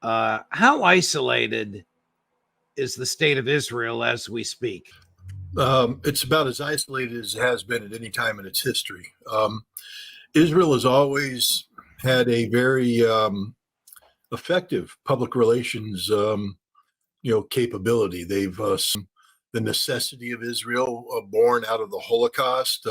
How isolated is the state of Israel as we speak? It's about as isolated as it has been at any time in its history. Israel has always had a very effective public relations, capability. They've the necessity of Israel, born out of the Holocaust,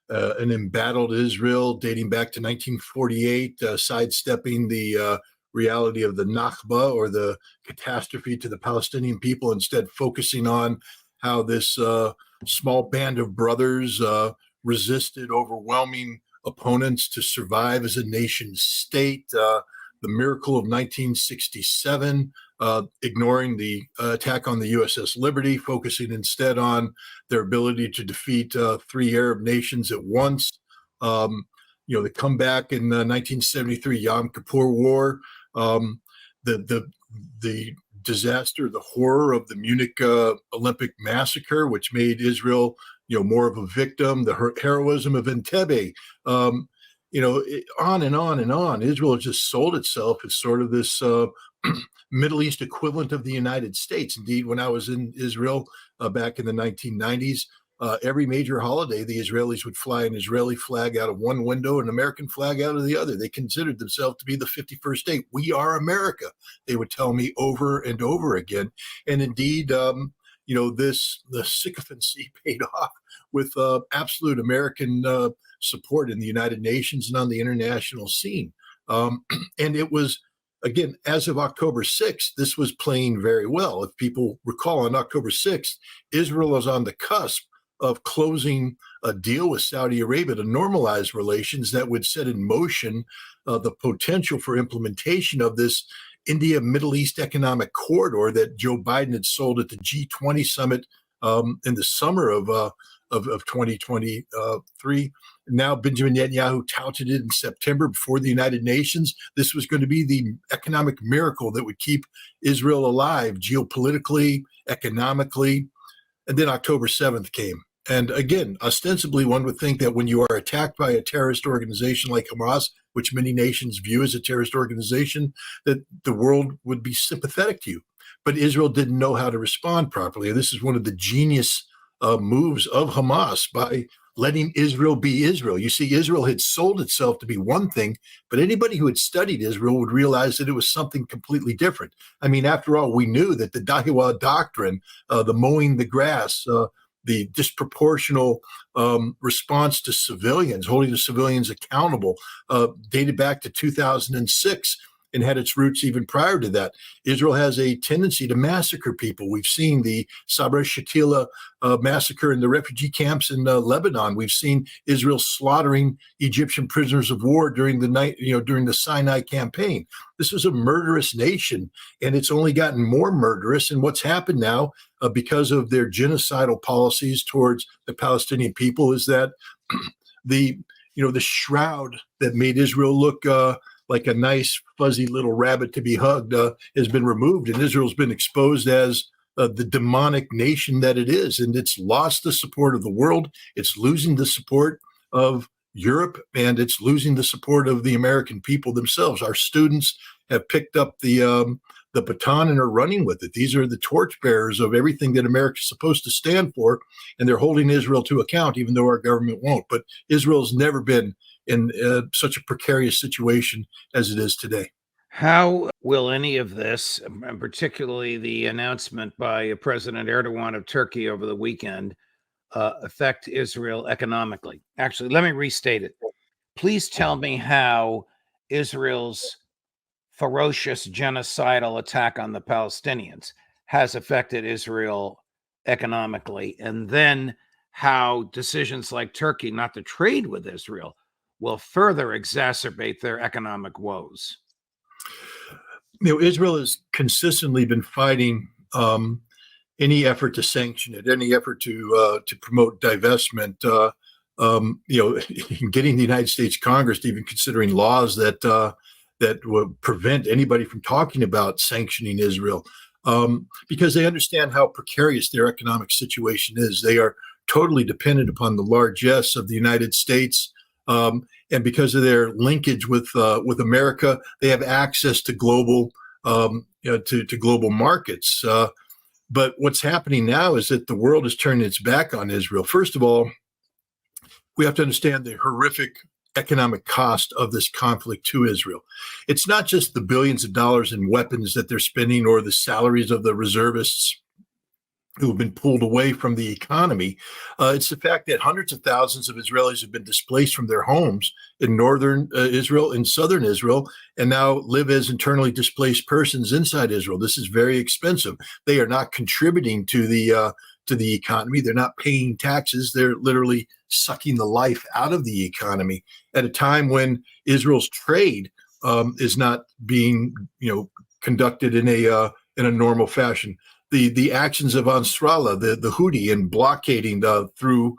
an embattled Israel dating back to 1948, sidestepping the reality of the Nakba, or the catastrophe to the Palestinian people, instead focusing on how this small band of brothers resisted overwhelming opponents to survive as a nation state. The miracle of 1967, ignoring the attack on the USS Liberty, focusing instead on their ability to defeat three Arab nations at once. The comeback in the 1973 Yom Kippur War, the disaster, the horror of the Munich Olympic massacre, which made Israel, more of a victim, the heroism of Entebbe, on and on and on. Israel has just sold itself as sort of this Middle East equivalent of the United States. Indeed, when I was in Israel back in the 1990s, every major holiday, the Israelis would fly an Israeli flag out of one window and an American flag out of the other. They considered themselves to be the 51st state. We are America, they would tell me over and over again. And indeed, the sycophancy paid off with absolute American support in the United Nations and on the international scene. And it was, again, as of October 6th, this was playing very well. If people recall, on October 6th, Israel was on the cusp of closing a deal with Saudi Arabia to normalize relations that would set in motion the potential for implementation of this India Middle East economic corridor that Joe Biden had sold at the G20 summit in the summer of 2023. Now Benjamin Netanyahu touted it in September before the United Nations. This was going to be the economic miracle that would keep Israel alive geopolitically, economically. And then October 7th came. And again, ostensibly, one would think that when you are attacked by a terrorist organization like Hamas, which many nations view as a terrorist organization, that the world would be sympathetic to you. But Israel didn't know how to respond properly. And this is one of the genius moves of Hamas by letting Israel be Israel. You see, Israel had sold itself to be one thing, but anybody who had studied Israel would realize that it was something completely different. I mean, after all, we knew that the Dahiwa doctrine, the mowing the grass, the disproportional response to civilians, holding the civilians accountable, dated back to 2006 and had its roots even prior to that. Israel has a tendency to massacre people. We've seen the Sabra Shatila massacre in the refugee camps in Lebanon. We've seen Israel slaughtering Egyptian prisoners of war during the Sinai campaign. This was a murderous nation, and it's only gotten more murderous. And what's happened now, because of their genocidal policies towards the Palestinian people, is that the shroud that made Israel look like a nice fuzzy little rabbit to be hugged has been removed, and Israel's been exposed as the demonic nation that it is, and it's lost the support of the world. It's losing the support of Europe, and it's losing the support of the American people themselves. Our students have picked up the baton and are running with it. These are the torchbearers of everything that America's supposed to stand for, and they're holding Israel to account, even though our government won't. But Israel's never been in such a precarious situation as it is today. How will any of this, and particularly the announcement by President Erdogan of Turkey over the weekend, affect Israel economically? Actually, let me restate it. Please tell me how Israel's ferocious genocidal attack on the Palestinians has affected Israel economically, and then how decisions like Turkey not to trade with Israel will further exacerbate their economic woes. Israel has consistently been fighting any effort to sanction it, any effort to promote divestment. Getting the United States Congress to even considering laws that would prevent anybody from talking about sanctioning Israel, because they understand how precarious their economic situation is. They are totally dependent upon the largesse of the United States. And because of their linkage with America, they have access to global to global markets. But what's happening now is that the world is turning its back on Israel. First of all, we have to understand the horrific economic cost of this conflict to Israel. It's not just the billions of dollars in weapons that they're spending or the salaries of the reservists who have been pulled away from the economy. It's the fact that hundreds of thousands of Israelis have been displaced from their homes in northern Israel and southern Israel, and now live as internally displaced persons inside Israel. This is very expensive. They are not contributing to the economy. They're not paying taxes. They're literally sucking the life out of the economy at a time when Israel's trade is not being, conducted in a normal fashion. The actions of Ansarallah, the Houthi, in blockading through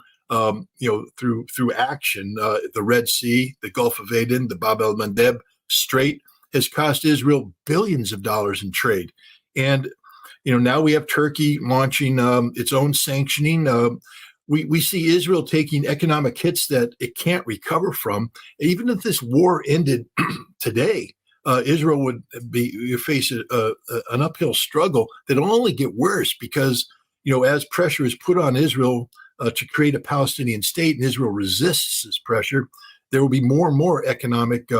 action, the Red Sea, the Gulf of Aden, the Bab el-Mandeb Strait, has cost Israel billions of dollars in trade. And now we have Turkey launching its own sanctioning. We see Israel taking economic hits that it can't recover from. Even if this war ended today, Israel would face an uphill struggle that'll only get worse because, as pressure is put on Israel to create a Palestinian state and Israel resists this pressure, there will be more and more economic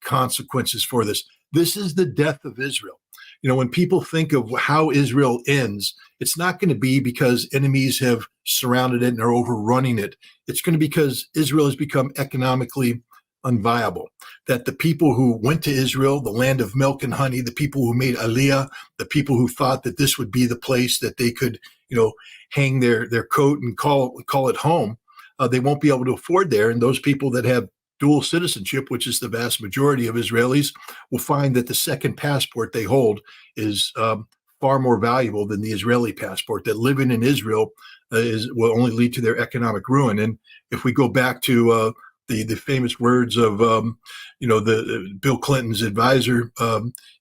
consequences for this. This is the death of Israel. When people think of how Israel ends, it's not going to be because enemies have surrounded it and are overrunning it. It's going to be because Israel has become economically unviable. That the people who went to Israel, the land of milk and honey, the people who made Aliyah, the people who thought that this would be the place that they could, hang their coat and call it home, they won't be able to afford there. And those people that have dual citizenship, which is the vast majority of Israelis, will find that the second passport they hold is far more valuable than the Israeli passport. That living in Israel will only lead to their economic ruin. And if we go back to the famous words of the Bill Clinton's advisor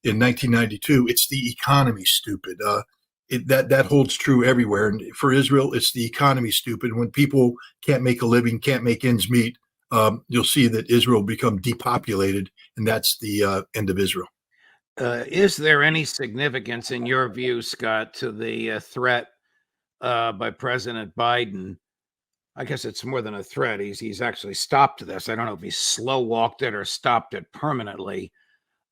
in 1992, it's the economy, stupid. That holds true everywhere. And for Israel, it's the economy, stupid. When people can't make a living, can't make ends meet, you'll see that Israel become depopulated, and that's the end of Israel. Is there any significance, in your view, Scott, to the threat by President Biden? I guess it's more than a threat. He's actually stopped this. I don't know if he slow walked it or stopped it permanently.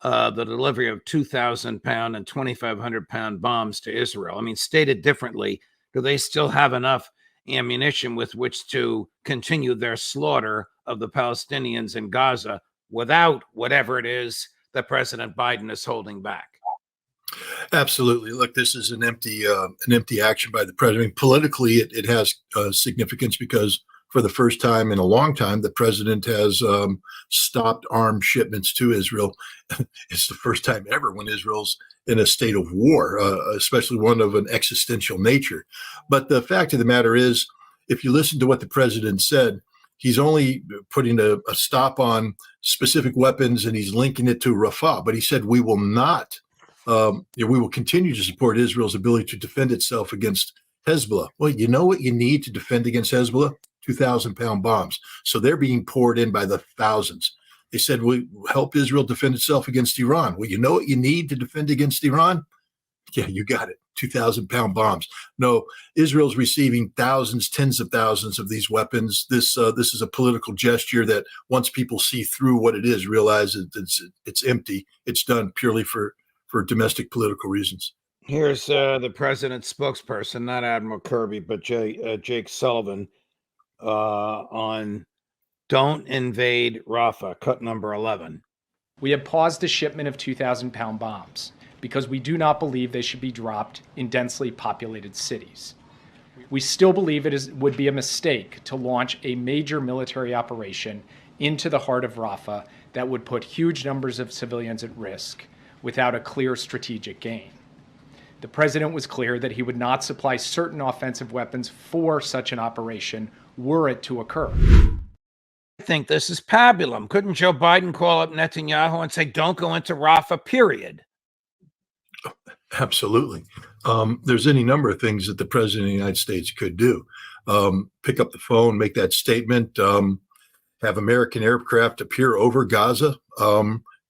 The delivery of 2,000-pound and 2,500-pound bombs to Israel. I mean, stated differently, do they still have enough ammunition with which to continue their slaughter of the Palestinians in Gaza without whatever it is that President Biden is holding back? Absolutely. Look, this is an empty action by the president. I mean, politically, it has significance because for the first time in a long time, the president has stopped arms shipments to Israel. It's the first time ever when Israel's in a state of war, especially one of an existential nature. But the fact of the matter is, if you listen to what the president said, he's only putting a stop on specific weapons and he's linking it to Rafah. But he said, we will not. We will continue to support Israel's ability to defend itself against Hezbollah. Well, you know what you need to defend against Hezbollah? 2,000-pound bombs. So they're being poured in by the thousands. They said, we help Israel defend itself against Iran. Well, you know what you need to defend against Iran? Yeah, you got it. 2,000-pound bombs. No, Israel's receiving thousands, tens of thousands of these weapons. This is a political gesture that once people see through what it is, realize it's empty. It's done purely for domestic political reasons. Here's the president's spokesperson, not Admiral Kirby, but Jake Sullivan, on don't invade Rafah, cut number 11. We have paused the shipment of 2,000-pound bombs because we do not believe they should be dropped in densely populated cities. We still believe would be a mistake to launch a major military operation into the heart of Rafah that would put huge numbers of civilians at risk without a clear strategic gain. The president was clear that he would not supply certain offensive weapons for such an operation were it to occur. I think this is pabulum. Couldn't Joe Biden call up Netanyahu and say, don't go into Rafah, period? Absolutely. There's any number of things that the president of the United States could do. Pick up the phone, make that statement, have American aircraft appear over Gaza,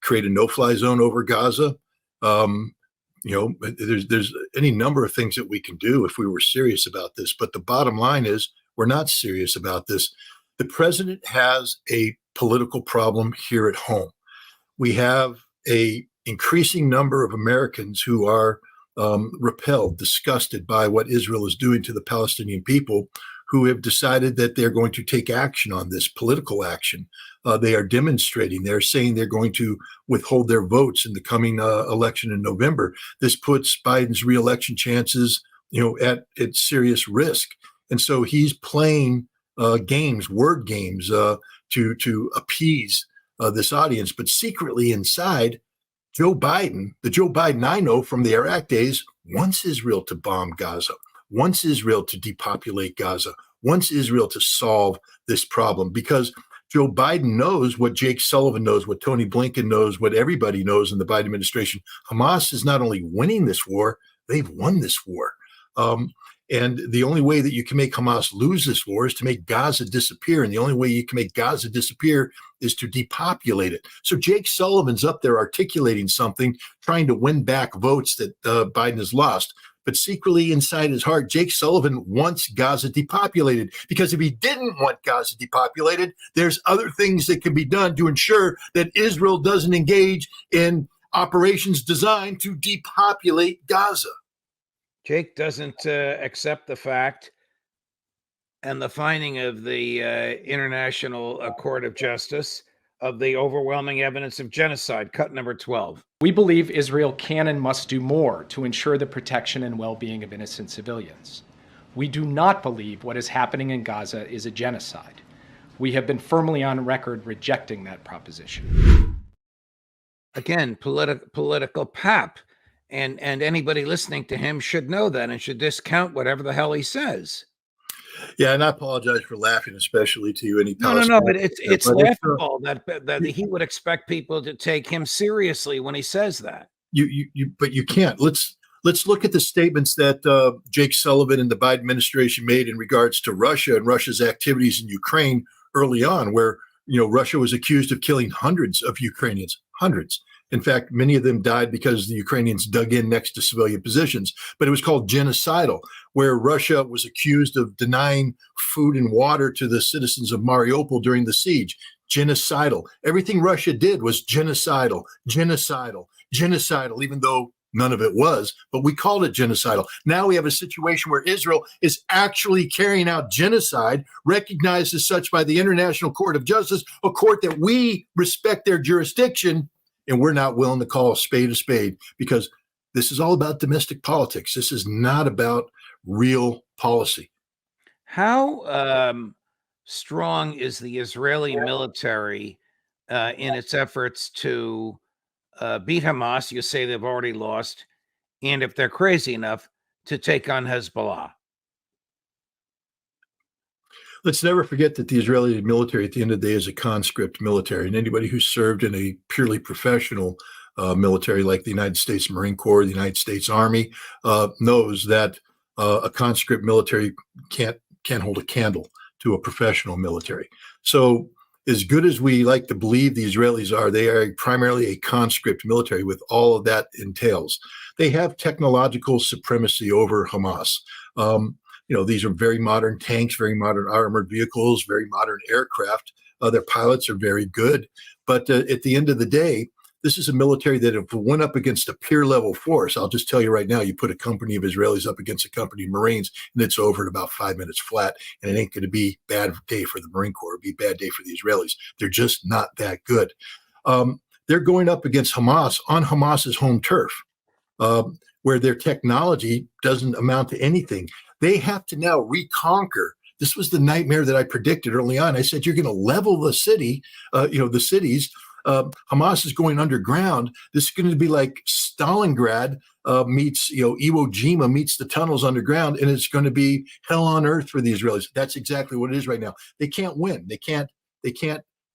create a no-fly zone over Gaza, There's any number of things that we can do if we were serious about this. But the bottom line is we're not serious about this. The president has a political problem here at home. We have a increasing number of Americans who are repelled, disgusted by what Israel is doing to the Palestinian people, who have decided that they're going to take action on this, political action. They are demonstrating. They're saying they're going to withhold their votes in the coming election in November. This puts Biden's reelection chances, at serious risk. And so he's playing games, word games, to appease this audience. But secretly inside, the Joe Biden I know from the Iraq days, wants Israel to bomb Gaza, wants Israel to depopulate Gaza, wants Israel to solve this problem, because Joe Biden knows what Jake Sullivan knows, what Tony Blinken knows, what everybody knows in the Biden administration. Hamas is not only winning this war, they've won this war. And the only way that you can make Hamas lose this war is to make Gaza disappear. And the only way you can make Gaza disappear is to depopulate it. So Jake Sullivan's up there articulating something, trying to win back votes that Biden has lost. But secretly inside his heart, Jake Sullivan wants Gaza depopulated, because if he didn't want Gaza depopulated, there's other things that can be done to ensure that Israel doesn't engage in operations designed to depopulate Gaza. Jake doesn't accept the fact and the finding of the International Court of Justice of the overwhelming evidence of genocide, cut number 12. We believe Israel can and must do more to ensure the protection and well-being of innocent civilians. We do not believe what is happening in Gaza is a genocide. We have been firmly on record rejecting that proposition. Again, political pap. And anybody listening to him should know that and should discount whatever the hell he says. Yeah, and I apologize for laughing, especially to you. No, but it's laughable that he would expect people to take him seriously when he says that. But you can't. Let's look at the statements that Jake Sullivan and the Biden administration made in regards to Russia and Russia's activities in Ukraine early on, where Russia was accused of killing hundreds of Ukrainians, hundreds. In fact, many of them died because the Ukrainians dug in next to civilian positions. But it was called genocidal, where Russia was accused of denying food and water to the citizens of Mariupol during the siege. Genocidal. Everything Russia did was genocidal, even though none of it was, but we called it genocidal. Now we have a situation where Israel is actually carrying out genocide, recognized as such by the International Court of Justice, a court that we respect their jurisdiction. And we're not willing to call a spade, because this is all about domestic politics. This is not about real policy. How strong is the Israeli military in its efforts to beat Hamas? You say they've already lost. And if they're crazy enough to take on Hezbollah? Let's never forget that the Israeli military at the end of the day is a conscript military, and anybody who served in a purely professional military like the United States Marine Corps, the United States Army, knows that a conscript military can't hold a candle to a professional military. So as good as we like to believe the Israelis are, they are primarily a conscript military with all of that entails. They have technological supremacy over Hamas. These are very modern tanks, very modern armored vehicles, very modern aircraft. Their pilots are very good. But at the end of the day, this is a military that if it went up against a peer level force, I'll just tell you right now, you put a company of Israelis up against a company of Marines, and it's over in about 5 minutes flat. And it ain't going to be a bad day for the Marine Corps. It'll be a bad day for the Israelis. They're just not that good. They're going up against Hamas on Hamas's home turf, where their technology doesn't amount to anything. They have to now reconquer. This was the nightmare that I predicted early on. I said, you're going to level the city, the cities. Hamas is going underground. This is going to be like Stalingrad meets, Iwo Jima meets the tunnels underground, and it's going to be hell on earth for the Israelis. That's exactly what it is right now. They can't win. They can't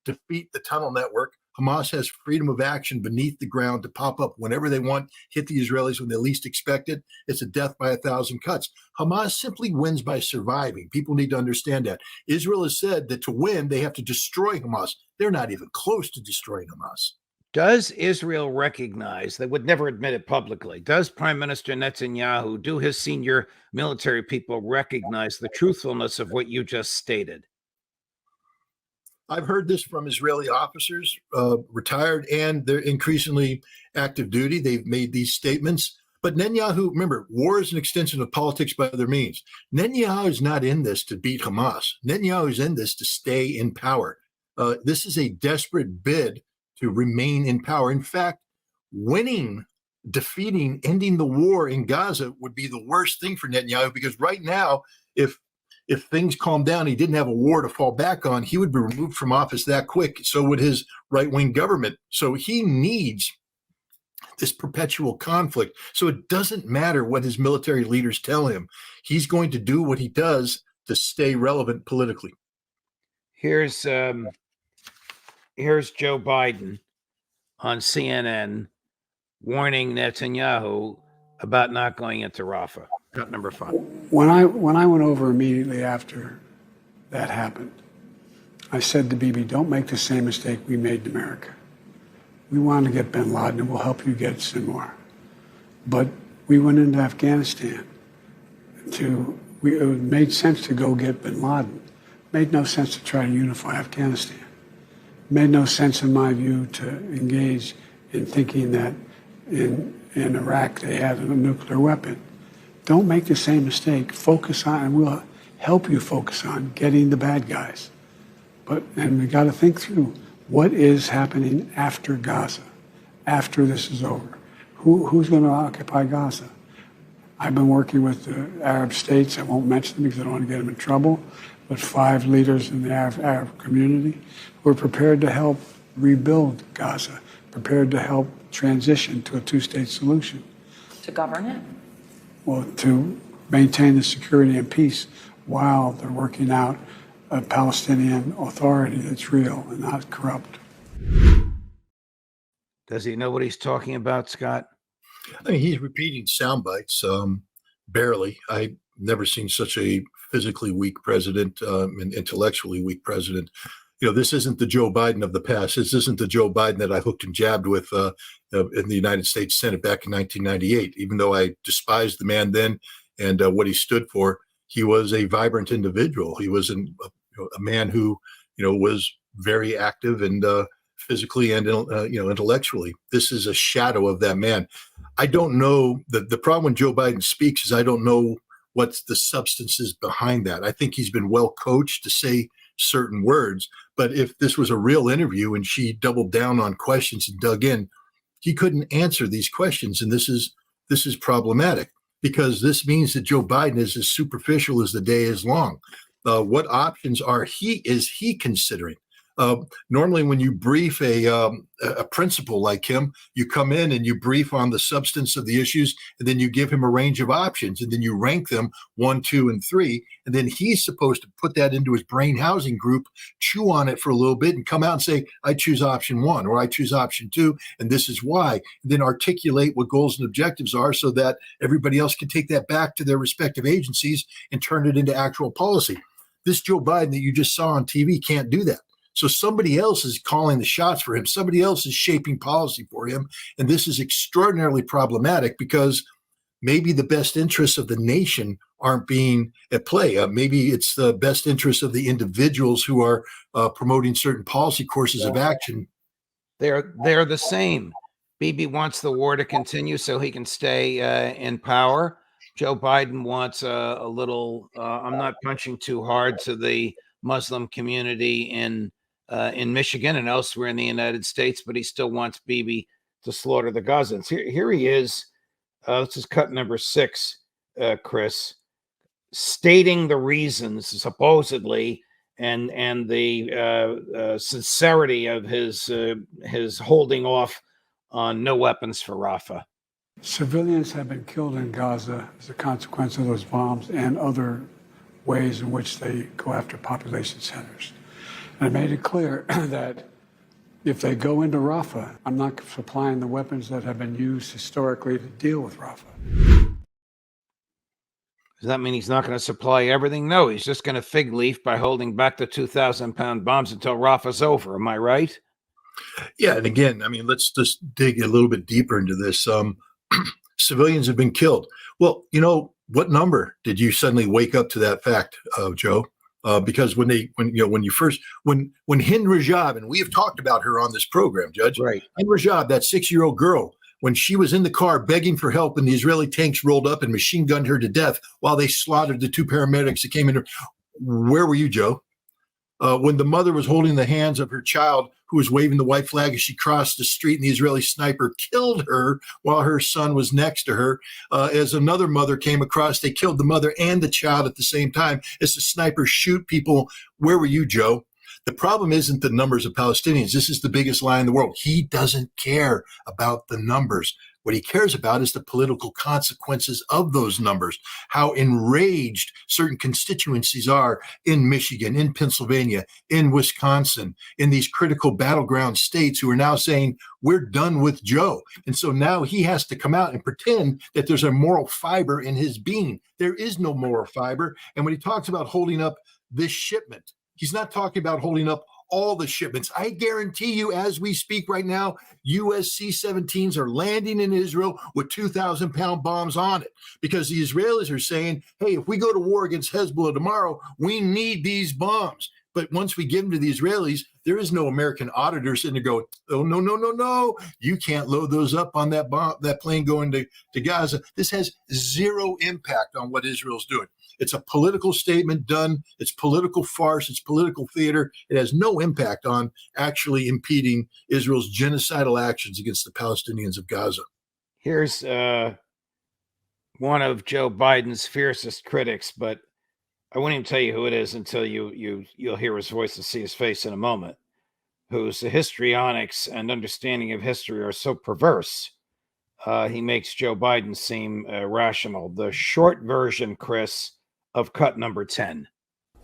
defeat the tunnel network. Hamas has freedom of action beneath the ground to pop up whenever they want, hit the Israelis when they least expect it. It's a death by 1,000 cuts. Hamas simply wins by surviving. People need to understand that. Israel has said that to win, they have to destroy Hamas. They're not even close to destroying Hamas. Does Israel recognize, they would never admit it publicly, does Prime Minister Netanyahu, do his senior military people recognize the truthfulness of what you just stated? I've heard this from Israeli officers, retired and they're increasingly active duty. They've made these statements. But Netanyahu, remember, war is an extension of politics by other means. Netanyahu is not in this to beat Hamas. Netanyahu is in this to stay in power. This is a desperate bid to remain in power. In fact, winning, defeating, ending the war in Gaza would be the worst thing for Netanyahu, because right now, if things calm down, he didn't have a war to fall back on, he would be removed from office that quick. So would his right-wing government. So he needs this perpetual conflict. So it doesn't matter what his military leaders tell him. He's going to do what he does to stay relevant politically. Here's Joe Biden on CNN warning Netanyahu about not going into Rafah. Cut number 5. When I went over immediately after that happened, I said to Bibi, don't make the same mistake we made in America. We wanted to get bin Laden, and we'll help you get Sinwar. But we went into Afghanistan it made sense to go get bin Laden. It made no sense to try to unify Afghanistan. It made no sense, in my view, to engage in thinking that in Iraq they had a nuclear weapon. Don't make the same mistake. Focus on, and we'll help you focus on getting the bad guys. And we got to think through what is happening after Gaza, after this is over. Who's going to occupy Gaza? I've been working with the Arab states. I won't mention them because I don't want to get them in trouble, but 5 leaders in the Arab community who are prepared to help rebuild Gaza, prepared to help transition to a 2-state solution. To govern it? Well, to maintain the security and peace while they're working out a Palestinian authority that's real and not corrupt. Does he know what he's talking about, Scott? I mean, he's repeating sound bites, barely. I've never seen such a physically weak president, and intellectually weak president. You know, this isn't the Joe Biden of the past. This isn't the Joe Biden that I hooked and jabbed with in the United States Senate back in 1998. Even though I despised the man then and what he stood for, he was a vibrant individual. He was a man who, was very active and physically and intellectually. This is a shadow of that man. I don't know. The problem when Joe Biden speaks is I don't know what's the substances behind that. I think he's been well coached to say certain words, but if this was a real interview and she doubled down on questions and dug in, he couldn't answer these questions. And this is problematic, because this means that Joe Biden is as superficial as the day is long. What options is he considering? Normally, when you brief a principal like him, you come in and you brief on the substance of the issues, and then you give him a range of options, and then you rank them 1, 2, and 3, and then he's supposed to put that into his brain housing group, chew on it for a little bit, and come out and say, I choose option 1, or I choose option 2, and this is why. And then articulate what goals and objectives are so that everybody else can take that back to their respective agencies and turn it into actual policy. This Joe Biden that you just saw on TV can't do that. So somebody else is calling the shots for him. Somebody else is shaping policy for him. And this is extraordinarily problematic, because maybe the best interests of the nation aren't being at play. Maybe it's the best interests of the individuals who are promoting certain policy courses of action. They're the same. Bibi wants the war to continue so he can stay in power. Joe Biden wants a little, I'm not punching too hard to the Muslim community in Michigan and elsewhere in the United States, but he still wants Bibi to slaughter the Gazans. Here he is. This is cut number 6, Chris, stating the reasons, supposedly, and the sincerity of his holding off on no weapons for Rafah. Civilians have been killed in Gaza as a consequence of those bombs and other ways in which they go after population centers. And I made it clear that if they go into Rafah, I'm not supplying the weapons that have been used historically to deal with Rafah. Does that mean he's not going to supply everything? No, he's just going to fig leaf by holding back the 2,000-pound bombs until Rafah's over. Am I right? Yeah, and again, I mean, let's just dig a little bit deeper into this. Civilians have been killed. Well, what number did you suddenly wake up to that fact, Joe? Because when Hind Rajab, and we have talked about her on this program, Judge, Right. Hind Rajab, that 6-year-old girl, when she was in the car begging for help and the Israeli tanks rolled up and machine gunned her to death while they slaughtered the 2 paramedics that came in. Where were you, Joe? When the mother was holding the hands of her child who was waving the white flag as she crossed the street and the Israeli sniper killed her while her son was next to her. As another mother came across, they killed the mother and the child at the same time as the sniper shoot people. Where were you, Joe? The problem isn't the numbers of Palestinians. This is the biggest lie in the world. He doesn't care about the numbers. What he cares about is the political consequences of those numbers, how enraged certain constituencies are in Michigan, in Pennsylvania, in Wisconsin, in these critical battleground states who are now saying, we're done with Joe. And so now he has to come out and pretend that there's a moral fiber in his being. There is no moral fiber. And when he talks about holding up this shipment, he's not talking about holding up all the shipments. I guarantee you, as we speak right now, U.S. C-17s are landing in Israel with 2,000-pound bombs on it because the Israelis are saying, hey, if we go to war against Hezbollah tomorrow, we need these bombs. But once we give them to the Israelis, there is no American auditor sitting there going, oh, no. You can't load those up on that plane going to Gaza. This has zero impact on what Israel's doing. It's a political statement done. It's political farce. It's political theater. It has no impact on actually impeding Israel's genocidal actions against the Palestinians of Gaza. Here's one of Joe Biden's fiercest critics, but I won't even tell you who it is until you'll hear his voice and see his face in a moment, whose histrionics and understanding of history are so perverse. He makes Joe Biden seem rational. The short version, Chris, of cut number 10.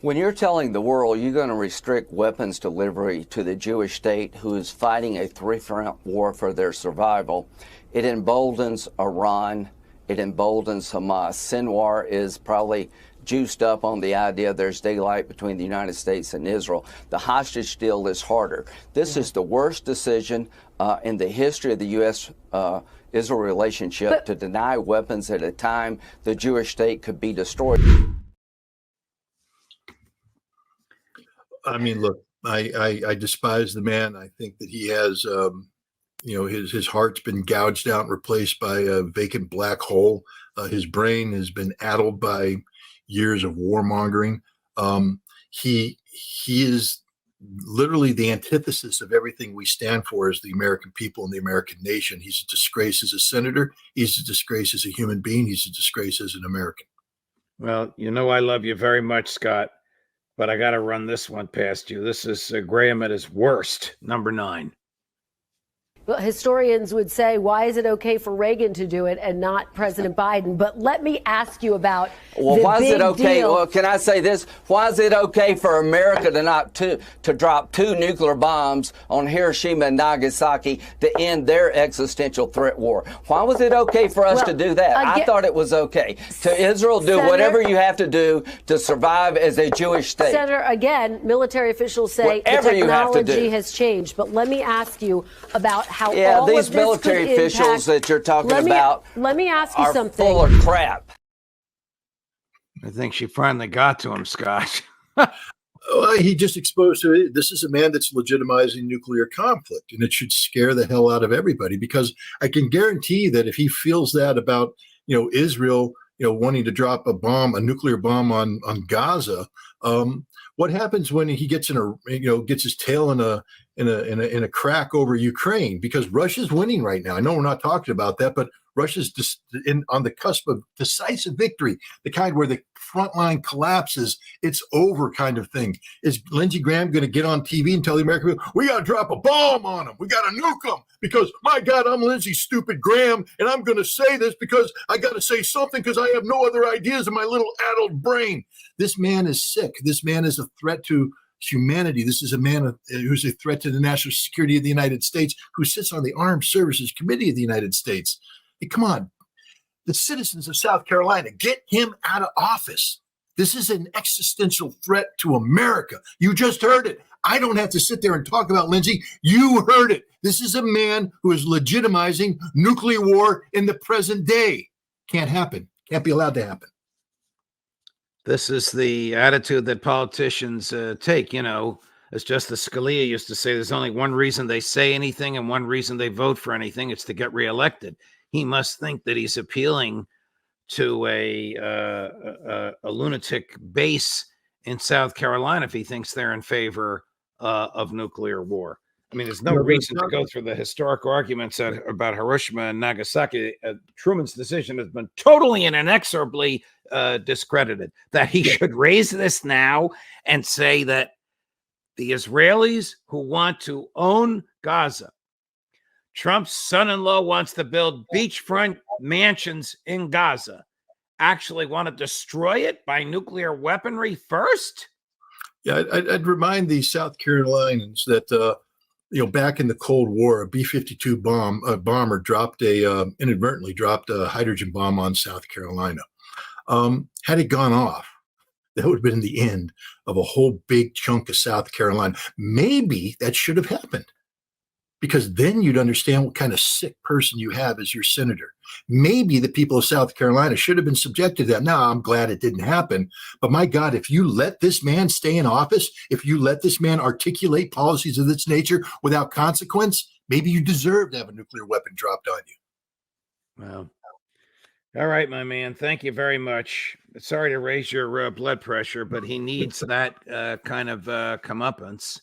When you're telling the world you're going to restrict weapons delivery to the Jewish state who is fighting a three-front war for their survival, it emboldens Iran, it emboldens Hamas. Sinwar is probably juiced up on the idea there's daylight between the United States and Israel. The hostage deal is harder. This is the worst decision in the history of the U.S. Israel relationship to deny weapons at a time the Jewish state could be destroyed. I mean, look, I despise the man. I think that he has, his heart's been gouged out and replaced by a vacant black hole. His brain has been addled by years of warmongering. He is literally the antithesis of everything we stand for as the American people and the American nation. He's a disgrace as a senator. He's a disgrace as a human being. He's a disgrace as an American. Well, I love you very much, Scott, but I got to run this one past you. This is Graham at his worst, number 9. Well, historians would say, why is it okay for Reagan to do it and not President Biden? But let me ask you about why is it okay? Deal. Well, can I say this? Why is it okay for America to drop 2 nuclear bombs on Hiroshima and Nagasaki to end their existential threat war? Why was it okay for us to do that? I thought it was okay. To Israel, do whatever you have to do to survive as a Jewish state. Senator, again, military officials say the technology has changed. But let me ask you about how all these of this military officials that you're talking about let me ask you are something. Full of crap. I think she finally got to him, Scott. He just exposed to it. This is a man that's legitimizing nuclear conflict, and it should scare the hell out of everybody, because I can guarantee that if he feels that about, Israel, wanting to drop a nuclear bomb on Gaza, what happens when he gets gets his tail in a crack over Ukraine? Because Russia's winning right now. I know we're not talking about that, but Russia's just on the cusp of decisive victory, the kind where the front line collapses, it's over kind of thing. Is Lindsey Graham going to get on TV and tell the American people, we got to drop a bomb on them, we got to nuke them, because, my God, I'm Lindsey stupid Graham, and I'm going to say this because I got to say something because I have no other ideas in my little addled brain. This man is sick. This man is a threat to humanity. This is a man who's a threat to the national security of the United States, who sits on the Armed Services Committee of the United States. Hey, come on. The citizens of South Carolina, get him out of office. This is an existential threat to America. You just heard it. I don't have to sit there and talk about Lindsey. You heard it. This is a man who is legitimizing nuclear war in the present day. Can't happen. Can't be allowed to happen. This is the attitude that politicians take. You know, as Justice Scalia used to say, there's only one reason they say anything and one reason they vote for anything. It's to get reelected. He must think that he's appealing to a lunatic base in South Carolina if he thinks they're in favor of nuclear war. I mean, there's no reason to go through the historic arguments about Hiroshima and Nagasaki. Truman's decision has been totally and inexorably discredited. That he should raise this now and say that the Israelis who want to own Gaza, Trump's son-in-law wants to build beachfront mansions in Gaza, actually want to destroy it by nuclear weaponry first? Yeah, I'd remind the South Carolinians that back in the Cold War, a B-52 bomber inadvertently dropped a hydrogen bomb on South Carolina. Had it gone off, that would have been the end of a whole big chunk of South Carolina. Maybe that should have happened, because then you'd understand what kind of sick person you have as your senator. Maybe the people of South Carolina should have been subjected to that. Now, I'm glad it didn't happen. But my God, if you let this man stay in office, if you let this man articulate policies of this nature without consequence, maybe you deserve to have a nuclear weapon dropped on you. Well, all right, my man. Thank you very much. Sorry to raise your blood pressure, but he needs that kind of comeuppance.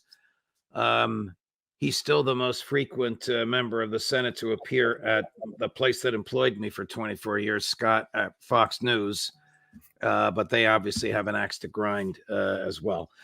He's still the most frequent member of the Senate to appear at the place that employed me for 24 years, Scott, at Fox News. But they obviously have an axe to grind as well.